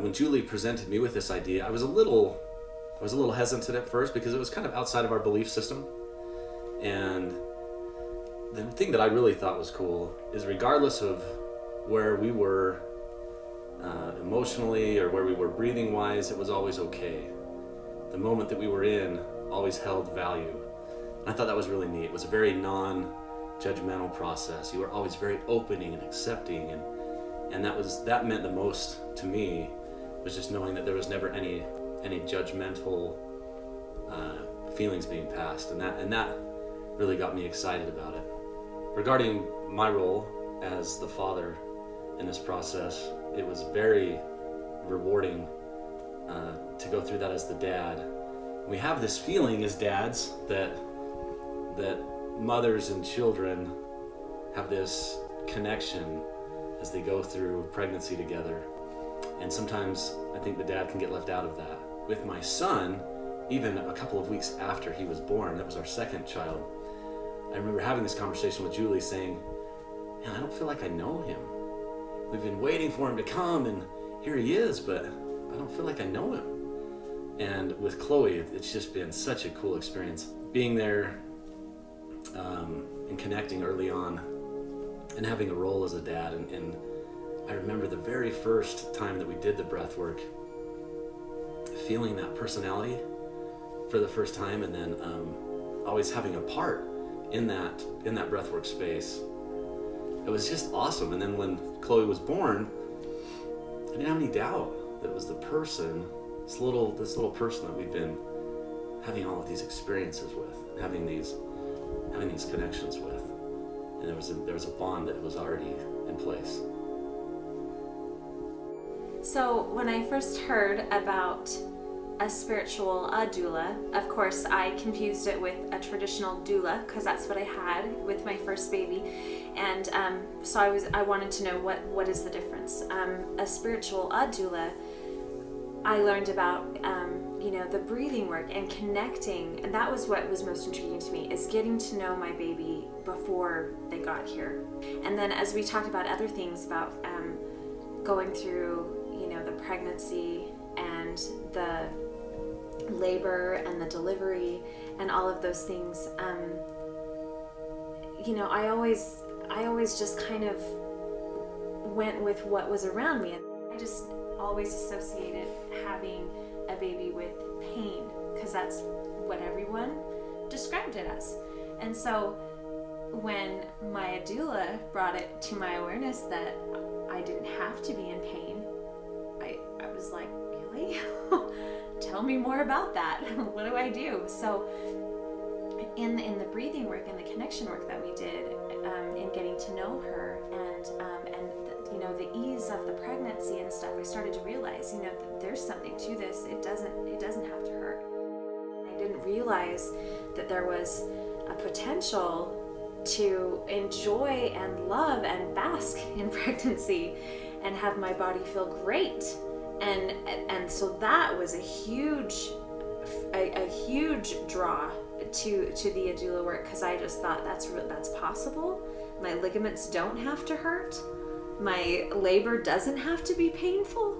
when Julie presented me with this idea, I was a little hesitant at first because it was kind of outside of our belief system. And the thing that I really thought was cool is, regardless of where we were emotionally or where we were breathing wise, it was always okay. The moment that we were in always held value. And I thought that was really neat. It was a very non-judgmental process. You were always very opening and accepting, and that meant the most to me, was just knowing that there was never any judgmental feelings being passed, and that really got me excited about it. Regarding my role as the father in this process, it was very rewarding to go through that as the dad. We have this feeling as dads that mothers and children have this connection as they go through pregnancy together. And sometimes I think the dad can get left out of that. With my son, even a couple of weeks after he was born, that was our second child, I remember having this conversation with Julie saying, man, I don't feel like I know him. We've been waiting for him to come, and here he is, but I don't feel like I know him. And with Chloe, it's just been such a cool experience. Being there and connecting early on and having a role as a dad. And I remember the very first time that we did the breath work, feeling that personality for the first time, and then always having a part in that breathwork space. It was just awesome. And then when Chloe was born, I didn't have any doubt that it was the person, this little person that we've been having all of these experiences with, having these connections with. And there was a bond that was already in place. So when I first heard about a spiritual doula, of course I confused it with a traditional doula, because that's what I had with my first baby, and so I wanted to know what is the difference. A spiritual doula, I learned about the breathing work and connecting, and that was what was most intriguing to me, is getting to know my baby before they got here. And then as we talked about other things about going through the pregnancy and the labor and the delivery and all of those things, I always just kind of went with what was around me. I just always associated having a baby with pain, because that's what everyone described it as. And so when my doula brought it to my awareness that I didn't have to be in pain, I was like, really? Tell me more about that. What do I do? So in the breathing work and the connection work that we did in getting to know her, and the ease of the pregnancy and stuff, I started to realize that there's something to this. It doesn't have to hurt. I didn't realize that there was a potential to enjoy and love and bask in pregnancy and have my body feel great. And so that was a huge draw to the doula work, because I just thought that's possible. My ligaments don't have to hurt. My labor doesn't have to be painful.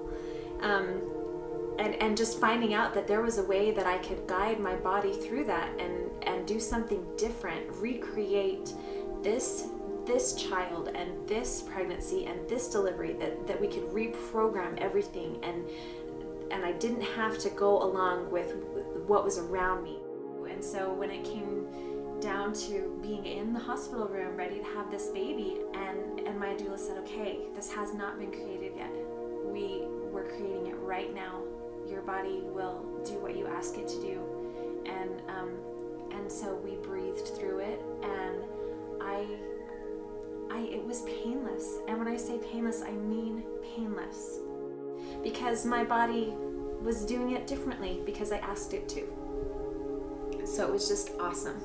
And just finding out that there was a way that I could guide my body through that and do something different, recreate this child and this pregnancy and this delivery, that we could reprogram everything, and I didn't have to go along with what was around me. And so when it came down to being in the hospital room ready to have this baby, and my doula said, okay, this has not been created yet. We're creating it right now. Your body will do what you ask it to do. And so we breathed through it, and it was painless. And when I say painless, I mean painless, because my body was doing it differently because I asked it to. So it was just awesome.